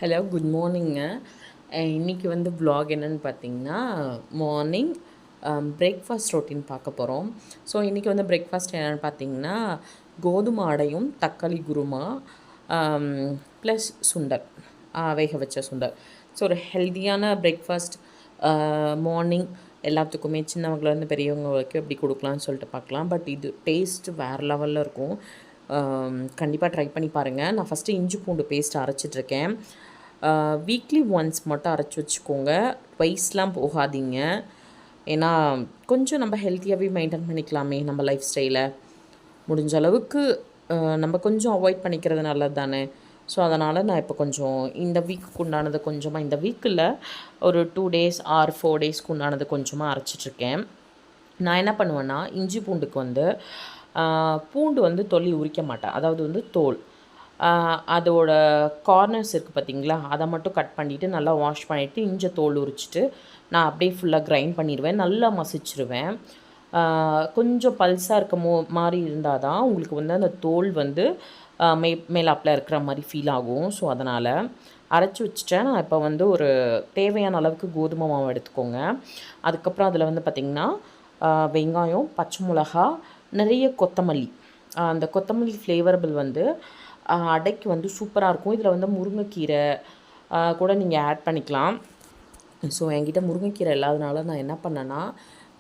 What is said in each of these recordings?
Hello good மார்னிங்க. இன்றைக்கி வந்து vlog என்னென்னு பார்த்தீங்கன்னா, மார்னிங் பிரேக்ஃபாஸ்ட் ரொட்டீன் பார்க்க போகிறோம். ஸோ இன்றைக்கி வந்து பிரேக்ஃபாஸ்ட் என்னென்னு பார்த்தீங்கன்னா, கோதுமை அடையும் தக்காளி குருமா ப்ளஸ் சுண்டல், வேக வச்ச சுண்டல். ஸோ ஒரு ஹெல்த்தியான பிரேக்ஃபாஸ்ட் மார்னிங் எல்லாத்துக்குமே சின்னவங்கலேருந்து பெரியவங்க வரைக்கும் எப்படி கொடுக்கலான்னு சொல்லிட்டு பார்க்கலாம். பட் இது டேஸ்ட்டு வேறு லெவலில் இருக்கும். கண்டிப்பாக ட்ரை பண்ணி பாருங்கள். நான் ஃபஸ்ட்டு இஞ்சி பூண்டு பேஸ்ட் அரைச்சிட்ருக்கேன். வீக்லி ஒன்ஸ் மட்டும் அரைச்சி வச்சுக்கோங்க. ட்வைஸ்லாம் போகாதீங்க. ஏன்னா கொஞ்சம் நம்ம ஹெல்த்தியாகவே மெயின்டைன் பண்ணிக்கலாமே நம்ம லைஃப் ஸ்டைலை. முடிஞ்ச அளவுக்கு நம்ம கொஞ்சம் அவாய்ட் பண்ணிக்கிறது நல்லது தானே. ஸோ அதனால் நான் இப்போ கொஞ்சம் இந்த வீக்குக்கு உண்டானது கொஞ்சமாக, இந்த வீக்கில் ஒரு 2 days ஆர் 4 daysக்கு உண்டானது கொஞ்சமாக அரைச்சிட்ருக்கேன். நான் என்ன பண்ணுவேன்னா, இஞ்சி பூண்டுக்கு வந்து பூண்டு வந்து தொலி உரிக்க மாட்டேன். அதாவது வந்து தோல், அதோட கார்னர்ஸ் இருக்குது பார்த்தீங்களா, அதை மட்டும் கட் பண்ணிவிட்டு நல்லா வாஷ் பண்ணிவிட்டு இஞ்சி தோல் உரிச்சிட்டு நான் அப்படியே ஃபுல்லாக கிரைண்ட் பண்ணிடுவேன். நல்லா மசிச்சிருவேன். கொஞ்சம் பல்ஸாக இருக்க மாதிரி இருந்தால் தான் உங்களுக்கு வந்து அந்த தோல் வந்து மேலாப்பில் இருக்கிற மாதிரி ஃபீல் ஆகும். ஸோ அதனால் அரைச்சி வச்சுட்டேன். நான் இப்போ வந்து ஒரு தேவையான அளவுக்கு கோதுமை மாவு எடுத்துக்கோங்க. அதுக்கப்புறம் அதில் வந்து பார்த்திங்கன்னா வெங்காயம், பச்சை மிளகா, நிறைய கொத்தமல்லி. அந்த கொத்தமல்லி ஃப்ளேவரபிள் வந்து அடைக்கு வந்து சூப்பராக இருக்கும். இதில் வந்து முருங்கைக்கீரை கூட நீங்கள் ஆட் பண்ணிக்கலாம். ஸோ என்கிட்ட முருங்கைக்கீரை இல்லாதனால நான் என்ன பண்ணேன்னா,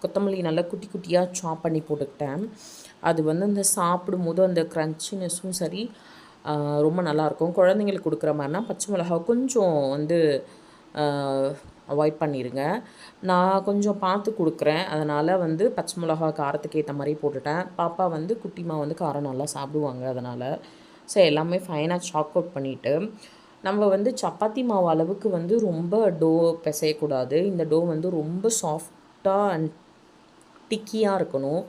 கொத்தமல்லி நல்லா குட்டி குட்டியாக சாப் பண்ணி போட்டுக்கிட்டேன். அது வந்து இந்த சாப்பிடும்போது அந்த க்ரன்ச்சினஸும் சரி ரொம்ப நல்லாயிருக்கும். குழந்தைங்களுக்கு கொடுக்குற மாதிரினா பச்சை மிளகா கொஞ்சம் வந்து அவாய்ட் பண்ணிடுங்க. நான் கொஞ்சம் பார்த்து கொடுக்குறேன், அதனால் வந்து பச்சை மிளகா காரத்துக்கு ஏற்ற மாதிரி போட்டுட்டேன். பாப்பா வந்து குட்டிமா வந்து காரம் நல்லா சாப்பிடுவாங்க, அதனால். ஸோ எல்லாமே ஃபைனாக சாக் அவுட் பண்ணிவிட்டு, நம்ம வந்து சப்பாத்தி மாவு அளவுக்கு வந்து ரொம்ப டோ பிசையக்கூடாது. இந்த டோ வந்து ரொம்ப சாஃப்டாக அண்ட் டிக்கியாக இருக்கணும்.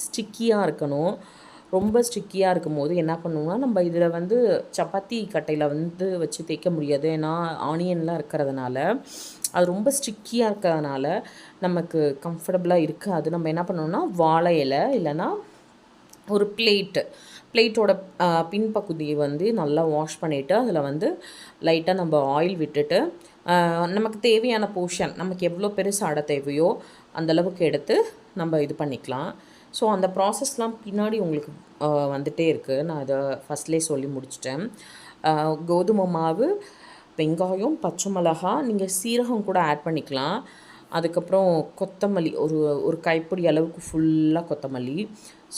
ஸ்டிக்கியாக இருக்கணும். ரொம்ப ஸ்டிக்கியாக இருக்கும்போது என்ன பண்ணுவோம்னா, நம்ம இதில் வந்து சப்பாத்தி கட்டையில் வந்து வச்சு தேய்க்க முடியாது. ஏன்னா ஆனியன்லாம் இருக்கிறதுனால, அது ரொம்ப ஸ்டிக்கியாக இருக்கிறதுனால நமக்கு கம்ஃபர்டபுளாக இருக்காது. நம்ம என்ன பண்ணணும்னா, வாழை இலை இல்லைன்னா ஒரு பிளேட்டோட பின்பகுதியை வந்து நல்லா வாஷ் பண்ணிவிட்டு அதில் வந்து லைட்டாக நம்ம ஆயில் விட்டுட்டு, நமக்கு தேவையான போர்ஷன், நமக்கு எவ்வளோ பெருசு அடை தேவையோ அந்தளவுக்கு எடுத்து நம்ம இது பண்ணிக்கலாம். ஸோ அந்த ப்ராசஸ்லாம் பின்னாடி உங்களுக்கு வந்துகிட்டே இருக்குது. நான் அதை ஃபஸ்ட்லேயே சொல்லி முடிச்சிட்டேன். கோதுமை மாவு, வெங்காயம், பச்சை மிளகா, நீங்கள் சீரகம் கூட ஆட் பண்ணிக்கலாம். அதுக்கப்புறம் கொத்தமல்லி ஒரு கைப்பிடி அளவுக்கு ஃபுல்லாக கொத்தமல்லி.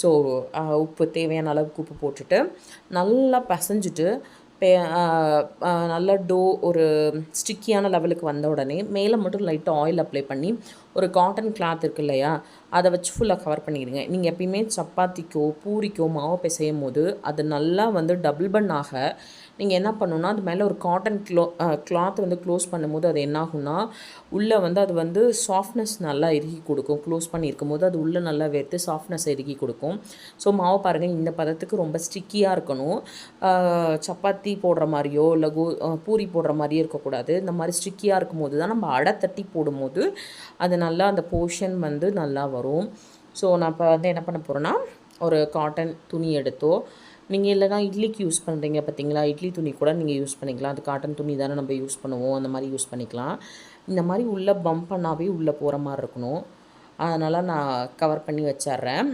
ஸோ உப்பு, தேவையான அளவுக்கு உப்பு போட்டுட்டு நல்லா பிசைஞ்சிட்டு நல்லா டோ ஒரு ஸ்டிக்கியான லெவலுக்கு வந்த உடனே மேலே மட்டும் லைட்டாக ஆயில் அப்ளை பண்ணி ஒரு காட்டன் கிளாத் இருக்குது இல்லையா, அதை வச்சு ஃபுல்லாக கவர் பண்ணிடுங்க. நீங்கள் எப்பயுமே சப்பாத்திக்கோ பூரிக்கோ மாவு பிசையும் போது அது நல்லா வந்து டபுள் பன் ஆக நீங்கள் என்ன பண்ணணுன்னா, அது மேலே ஒரு காட்டன் கிளாத் வந்து க்ளோஸ் பண்ணும்போது அது என்ன ஆகும்னா, உள்ளே வந்து அது வந்து சாஃப்ட்னஸ் நல்லா இறுகி கொடுக்கும். க்ளோஸ் பண்ணியிருக்கும் போது அது உள்ளே நல்லா வேர்த்து சாஃப்ட்னஸ் இறுகி கொடுக்கும். ஸோ மாவு பாருங்கள், இந்த பதத்துக்கு ரொம்ப ஸ்டிக்கியாக இருக்கணும். சப்பாத்தி போடுற மாதிரியோ இல்லை பூரி போடுற மாதிரியோ இருக்கக்கூடாது. இந்த மாதிரி ஸ்டிக்கியாக இருக்கும்போது தான் நம்ம அடை தட்டி போடும்போது அது நல்லா அந்த போர்ஷன் வந்து நல்லா வரும். ஸோ நான் இப்போ வந்து என்ன பண்ண போகிறேன்னா, ஒரு காட்டன் துணி எடுத்தோ, நீங்கள் இல்லைனா இட்லிக்கு யூஸ் பண்ணுறீங்க பார்த்தீங்களா, இட்லி துணி கூட நீங்கள் யூஸ் பண்ணிக்கலாம். அது காட்டன் துணி தானே நம்ம யூஸ் பண்ணுவோம், அந்த மாதிரி யூஸ் பண்ணிக்கலாம். இந்த மாதிரி உள்ளே பம்ப் பண்ணாவே உள்ளே போகிற மாதிரி இருக்கணும். அதனால் நான் கவர் பண்ணி வச்சிட்றேன்.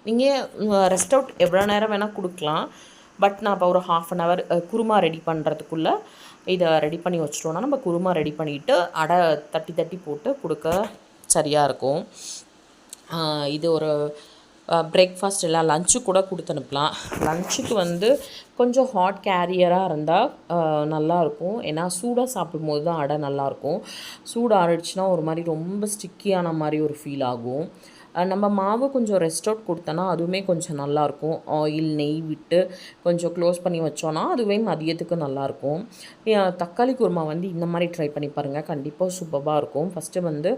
நீங்கள் ரெஸ்ட் அவுட் எவ்வளோ நேரம் வேணால் கொடுக்கலாம். பட் நான் இப்போ ஒரு 1/2 hour குருமா ரெடி பண்ணுறதுக்குள்ளே இதை ரெடி பண்ணி வச்சிட்டோன்னா நம்ம குருமா ரெடி பண்ணிவிட்டு அடை தட்டி தட்டி போட்டு கொடுக்க சரியாக இருக்கும். இது ஒரு பிரேக்ஃபாஸ்ட் இல்லை, லஞ்சு கூட கொடுத்து அனுப்பலாம். லஞ்சுக்கு வந்து கொஞ்சம் ஹாட் கேரியராக இருந்தால் நல்லாயிருக்கும். ஏன்னா சூடாக சாப்பிடும்போது தான் அடை நல்லாயிருக்கும். சூடு ஆறிடுச்சுன்னா ஒரு மாதிரி ரொம்ப ஸ்டிக்கியான மாதிரி ஒரு ஃபீல் ஆகும். நம்ம மாவு கொஞ்சம் ரெஸ்ட் அவுட் கொடுத்தோன்னா அதுவுமே கொஞ்சம் நல்லாயிருக்கும். ஆயில் நெய் விட்டு கொஞ்சம் க்ளோஸ் பண்ணி வச்சோன்னா அதுவே மதியத்துக்கு நல்லாயிருக்கும். தக்காளி குருமா வந்து இந்த மாதிரி ட்ரை பண்ணி பாருங்கள், கண்டிப்பாக சூப்பராக இருக்கும். ஃபஸ்ட்டு வந்து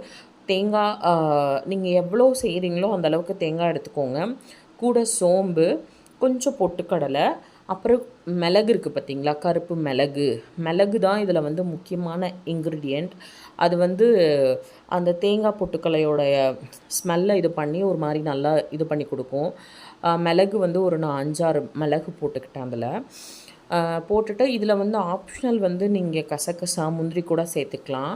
தேங்காய், நீங்கள் எவ்வளோ செய்கிறீங்களோ அந்தளவுக்கு தேங்காய் எடுத்துக்கோங்க. கூட சோம்பு, கொஞ்சம் பொட்டுக்கடலை, அப்புறம் மிளகு இருக்குது பார்த்தீங்களா, கருப்பு மிளகு தான் இதில் வந்து முக்கியமான இன்க்ரீடியண்ட். அது வந்து அந்த தேங்காய் பொட்டுக்கலையோடைய ஸ்மெல்லை இது பண்ணி ஒரு மாதிரி நல்லா இது பண்ணி கொடுக்கும். மிளகு வந்து ஒரு நான் 5-6 மிளகு போட்டுக்கிட்டேன் அதில். போட்டுட்டு இதில் வந்து ஆப்ஷனல் வந்து நீங்கள் கசகசா முந்திரி கூட சேர்த்துக்கலாம்.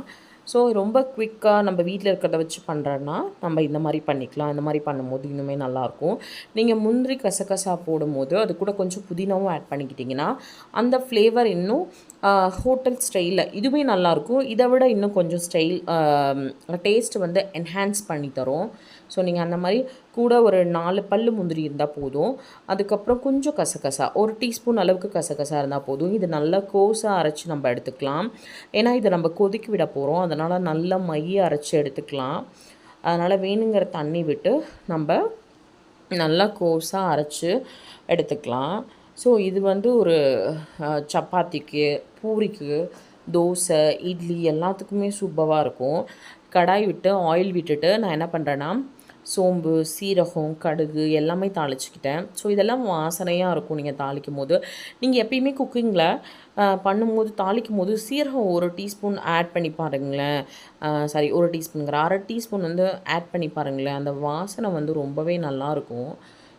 ஸோ ரொம்ப குவிக்காக நம்ம வீட்டில் இருக்கிறத வச்சு பண்ணுறோன்னா நம்ம இந்த மாதிரி பண்ணிக்கலாம். இந்த மாதிரி பண்ணும்போது இன்னுமே நல்லாயிருக்கும். நீங்கள் முந்திரி கசகசா போடும்போது அது கூட கொஞ்சம் புதினாவும் ஆட் பண்ணிக்கிட்டிங்கன்னா அந்த ஃப்ளேவர் இன்னும் ஹோட்டல் ஸ்டைலில் இதுவுமே நல்லாயிருக்கும். இதை விட இன்னும் கொஞ்சம் டேஸ்ட் வந்து என்ஹான்ஸ் பண்ணி தரும். ஸோ நீங்கள் அந்த மாதிரி கூட ஒரு 4 பல்லு முந்திரி இருந்தால் போதும். அதுக்கப்புறம் கொஞ்சம் கசகசா 1 டீஸ்பூன் அளவுக்கு கசகசா இருந்தால் போதும். இது நல்லா கோஸாக அரைச்சி நம்ம எடுத்துக்கலாம். ஏன்னா இதை நம்ம கொதிக்க விட போகிறோம். அதனால் நல்லா மைய அரைச்சி எடுத்துக்கலாம். அதனால் வேணுங்கிற தண்ணி விட்டு நம்ம நல்லா கோஸாக அரைச்சி எடுத்துக்கலாம். ஸோ இது வந்து ஒரு சப்பாத்திக்கு, பூரிக்கு, தோசை, இட்லி எல்லாத்துக்குமே சூப்பராக இருக்கும். கடாய் விட்டு ஆயில் விட்டுட்டு நான் என்ன பண்ணுறேன்னா சோம்பு, சீரகம், கடுகு எல்லாமே தாளிச்சுக்கிட்டேன். ஸோ இதெல்லாம் வாசனையாக இருக்கும் நீங்கள் தாளிக்கும் போது. நீங்கள் எப்பயுமே குக்கிங்கில் பண்ணும்போது தாளிக்கும் போது சீரகம் 1 டீஸ்பூன் ஆட் பண்ணி பாருங்களேன். சாரி 1 டீஸ்பூனுங்கிற 1/2 டீஸ்பூன் வந்து ஆட் பண்ணி பாருங்களேன். அந்த வாசனை வந்து ரொம்பவே நல்லாயிருக்கும்.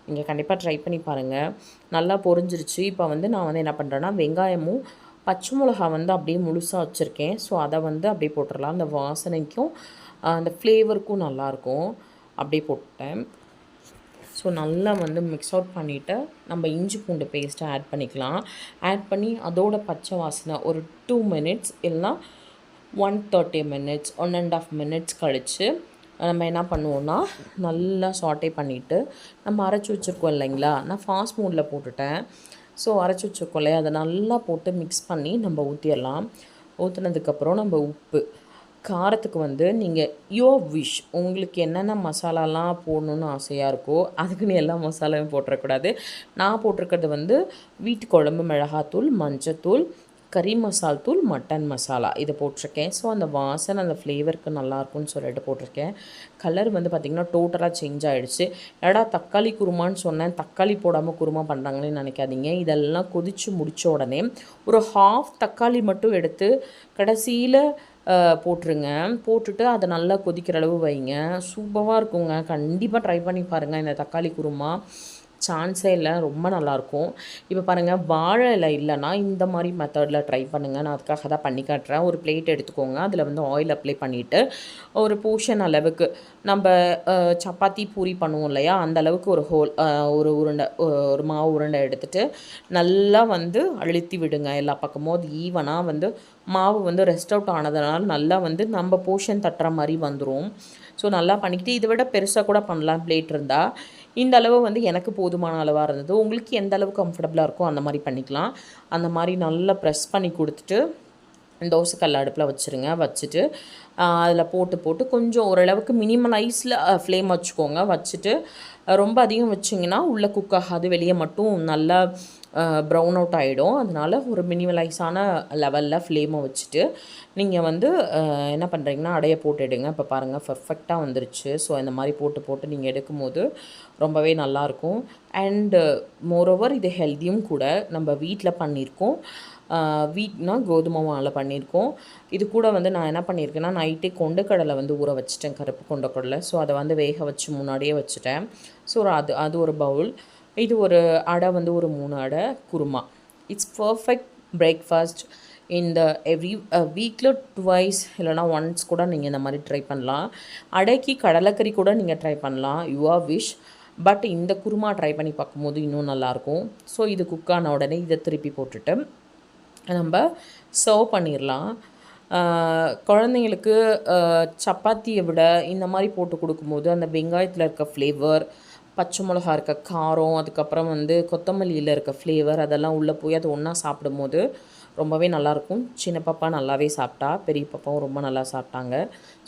நீங்கள் கண்டிப்பாக ட்ரை பண்ணி பாருங்கள். நல்லா பொரிஞ்சிருச்சு. இப்போ வந்து நான் வந்து என்ன பண்ணுறேன்னா வெங்காயமும் பச்சை மிளகா வந்து அப்படியே முழுசாக வச்சுருக்கேன். ஸோ அதை வந்து அப்படியே போட்டுடலாம். அந்த வாசனைக்கும் அந்த ஃப்ளேவருக்கும் நல்லாயிருக்கும். அப்படியே போட்டேன். ஸோ நல்லா வந்து மிக்ஸ் அவுட் பண்ணிவிட்டு நம்ம இஞ்சி பூண்டு பேஸ்ட்டை ஆட் பண்ணிக்கலாம். ஆட் பண்ணி அதோட பச்சை வாசனை ஒரு 2 மினிட்ஸ் இல்லைனா 130 மினிட்ஸ் 1.5 மினிட்ஸ் கழித்து நம்ம என்ன பண்ணுவோன்னா நல்லா சாட்டே பண்ணிவிட்டு நம்ம அரைச்சி வச்சுருக்கோம் இல்லைங்களா, நான் ஃபாஸ்ட் மோடில் போட்டுட்டேன். ஸோ அரைச்சி வச்சுருக்கோம் இல்லையா, அதை நல்லா போட்டு மிக்ஸ் பண்ணி நம்ம ஊற்றிடலாம். ஊற்றுனதுக்கப்புறம் நம்ம உப்பு காரத்துக்கு வந்து நீங்கள் விஷ் உங்களுக்கு என்னென்ன மசாலாலாம் போடணுன்னு ஆசையாக இருக்கோ அதுக்குன்னு எல்லா மசாலாவும் போட்டுறக்கூடாது. நான் போட்டிருக்கிறது வந்து வீட்டு குழம்பு மிளகாத்தூள், மஞ்சத்தூள், கறி மசால் தூள், மட்டன் மசாலா இதை போட்டிருக்கேன். ஸோ அந்த வாசனை அந்த ஃப்ளேவருக்கு நல்லாயிருக்கும்னு சொல்லிட்டு போட்டிருக்கேன். கலர் வந்து பார்த்திங்கன்னா டோட்டலாக சேஞ்ச் ஆகிடுச்சு. ஏடா தக்காளி குருமான்னு சொன்னேன், தக்காளி போடாமல் குருமா பண்ணுறாங்களேன்னு நினைக்காதீங்க. இதெல்லாம் கொதித்து முடித்த உடனே ஒரு ஹாஃப் தக்காளி மட்டும் எடுத்து கடைசியில் போட்டுருங்க. போட்டுட்டு அதை நல்லா கொதிக்கிற அளவு வைங்க. சூப்பராக இருக்குங்க. கண்டிப்பாக ட்ரை பண்ணி பாருங்கள். இந்த தக்காளி குருமா சான்ஸே இல்லை, ரொம்ப நல்லாயிருக்கும். இப்போ பாருங்கள், வாழை இலை இல்லைன்னா இந்த மாதிரி மெத்தடில் ட்ரை பண்ணுங்கள். நான் அதுக்காக தான் பண்ணி காட்டுறேன். ஒரு பிளேட் எடுத்துக்கோங்க. அதில் வந்து ஆயில் அப்ளை பண்ணிவிட்டு ஒரு போர்ஷன் அளவுக்கு நம்ம சப்பாத்தி பூரி பண்ணுவோம் இல்லையா, அந்த அளவுக்கு ஒரு உருண்டை ஒரு மாவு உருண்டை எடுத்துகிட்டு நல்லா வந்து அழுத்தி விடுங்க எல்லா பக்கமும். அது ஈவனாக வந்து மாவு வந்து ரெஸ்ட் அவுட் ஆனதுனால நல்லா வந்து நம்ம போர்ஷன் தட்டுற மாதிரி வந்துடும். ஸோ நல்லா பண்ணிக்கிட்டு இதை விட பெருசாக கூட பண்ணலாம் பிளேட் இருந்தால். இந்த அளவு வந்து எனக்கு போதுமான அளவாக இருந்தது. உங்களுக்கு எந்த அளவு கம்ஃபர்டபுளாக இருக்கோ அந்த மாதிரி பண்ணிக்கலாம். அந்த மாதிரி நல்லா ப்ரெஸ் பண்ணி கொடுத்துட்டு தோசைக்கல் அடுப்பில் வச்சுருங்க. வச்சுட்டு அதில் போட்டு கொஞ்சம் ஓரளவுக்கு மினிமலைஸில் ஃப்ளேம் வச்சுக்கோங்க. வச்சுட்டு ரொம்ப அதிகம் வச்சிங்கன்னா உள்ளே குக் ஆகாது, வெளியே மட்டும் நல்லா ப்ரௌன் அவுட் ஆகிடும். அதனால் ஒரு மினிமலைஸான லெவலில் ஃப்ளேமை வச்சுட்டு நீங்கள் வந்து என்ன பண்ணுறீங்கன்னா அடையை போட்டு எடுங்க. இப்போ பாருங்கள் பர்ஃபெக்டாக வந்துருச்சு. ஸோ இந்த மாதிரி போட்டு நீங்கள் எடுக்கும்போது ரொம்பவே நல்லாயிருக்கும். அண்டு மோரோவர் இது ஹெல்த்தியும் கூட. நம்ம வீட்டில் பண்ணியிருக்கோம். வீட்னா கோதுமை மாவில் பண்ணியிருக்கோம். இது கூட வந்து நான் என்ன பண்ணியிருக்கேன்னா நைட்டே கொண்டக்கடலை வந்து ஊற வச்சுட்டேன், கருப்பு கொண்டக்கடலை. ஸோ அதை வந்து வேக வச்சு முன்னாடியே வச்சுட்டேன். ஸோ அது ஒரு பவுல். இது ஒரு அடை வந்து ஒரு 3 அடை குருமா. It's perfect breakfast. இந்த எவ்ரி வீக்கில் ட்வைஸ் இல்லைனா ஒன்ஸ் கூட நீங்கள் இந்த மாதிரி ட்ரை பண்ணலாம். அடைக்கு கடலைக்கறி கூட நீங்கள் ட்ரை பண்ணலாம், யுவர் விஷ். பட் இந்த குருமா ட்ரை பண்ணி பார்க்கும்போது இன்னும் நல்லாயிருக்கும். ஸோ இது குக்கான உடனே இதை திருப்பி போட்டுட்டு நம்ம சர்வ் பண்ணிடலாம். குழந்தைங்களுக்கு சப்பாத்தியை விட இந்த மாதிரி போட்டு கொடுக்கும்போது அந்த வெங்காயத்தில் இருக்க ஃப்ளேவர், பச்சை மிளகா இருக்க காரம், அதுக்கப்புறம் வந்து கொத்தமல்லியில் இருக்க ஃப்ளேவர் அதெல்லாம் உள்ளே போய் அது ஒன்றா சாப்பிடும்போது ரொம்பவே நல்லாயிருக்கும். சின்ன பாப்பா நல்லாவே சாப்பிட்டா, பெரிய பாப்பாவும் ரொம்ப நல்லா சாப்பிட்டாங்க.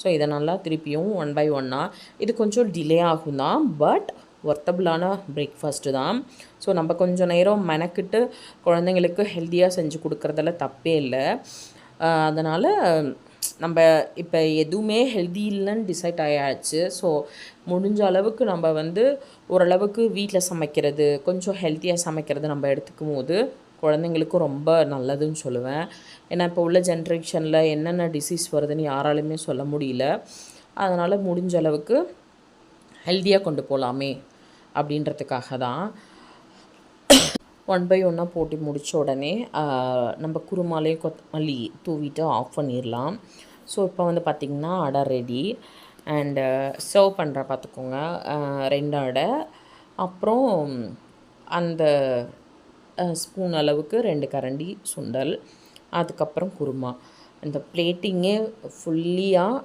ஸோ இதை நல்லா திருப்பியும் 1 by 1 இது கொஞ்சம் டிலே ஆகும் தான், பட் ஒர்த்தபுளான பிரேக்ஃபாஸ்ட்டு தான். ஸோ நம்ம கொஞ்சம் நேரம் மெனக்கிட்டு குழந்தைங்களுக்கு ஹெல்த்தியாக செஞ்சு கொடுக்குறதுல தப்பே இல்லை. அதனால் நம்ம இப்போ எதுவுமே ஹெல்தி இல்லைன்னு டிசைட் ஆயாச்சு. ஸோ முடிஞ்ச அளவுக்கு நம்ம வந்து ஓரளவுக்கு வீட்டில் சமைக்கிறது, கொஞ்சம் ஹெல்த்தியாக சமைக்கிறது நம்ம எடுத்துக்கும் போது குழந்தைங்களுக்கும் ரொம்ப நல்லதுன்னு சொல்லுவேன். ஏன்னா இப்போ உள்ள ஜென்ரேஷனில் என்னென்ன டிசீஸ் வருதுன்னு யாராலுமே சொல்ல முடியல. அதனால் முடிஞ்ச அளவுக்கு ஹெல்த்தியாக கொண்டு போகலாமே அப்படின்றதுக்காக தான். ஒன் பை ஒன்னாக போட்டு முடித்த உடனே நம்ம குருமாலே கொத்தமல்லி தூவிட்டு ஆஃப் பண்ணிடலாம். ஸோ இப்போ வந்து பார்த்திங்கன்னா அடை ரெடி. அண்டு சர்வ் பண்ணுற பார்த்துக்கோங்க. 2 அடை, அப்புறம் அந்த ஸ்பூன் அளவுக்கு 2 கரண்டி சுண்டல், அதுக்கப்புறம் குருமா. இந்த பிளேட்டிங்கே ஃபுல்லியாக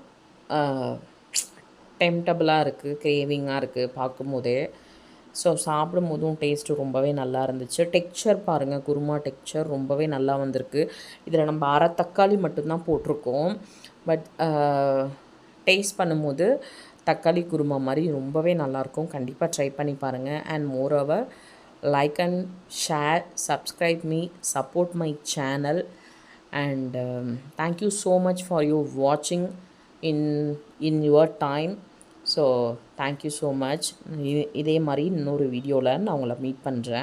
டெம்டபுளாக இருக்குது, கிரேவிங்காக இருக்குது பார்க்கும்போதே. ஸோ சாப்பிடும்போதும் டேஸ்ட்டு ரொம்பவே நல்லா இருந்துச்சு. டெக்ஸ்சர் பாருங்கள், குருமா டெக்ஸ்சர் ரொம்பவே நல்லா வந்திருக்கு. இதில் நம்ம அரை தக்காளி மட்டும்தான் போட்டிருக்கோம். பட் டேஸ்ட் பண்ணும்போது தக்காளி குருமா மாதிரி ரொம்பவே நல்லாயிருக்கும். கண்டிப்பாக ட்ரை பண்ணி பாருங்கள். And moreover, like and share, subscribe me, support my channel. And thank you so much for your watching in your time. So thank you so much. இதே மாதிரி இன்னொரு வீடியோவில் நான் உங்களை மீட் பண்ணுறேன்.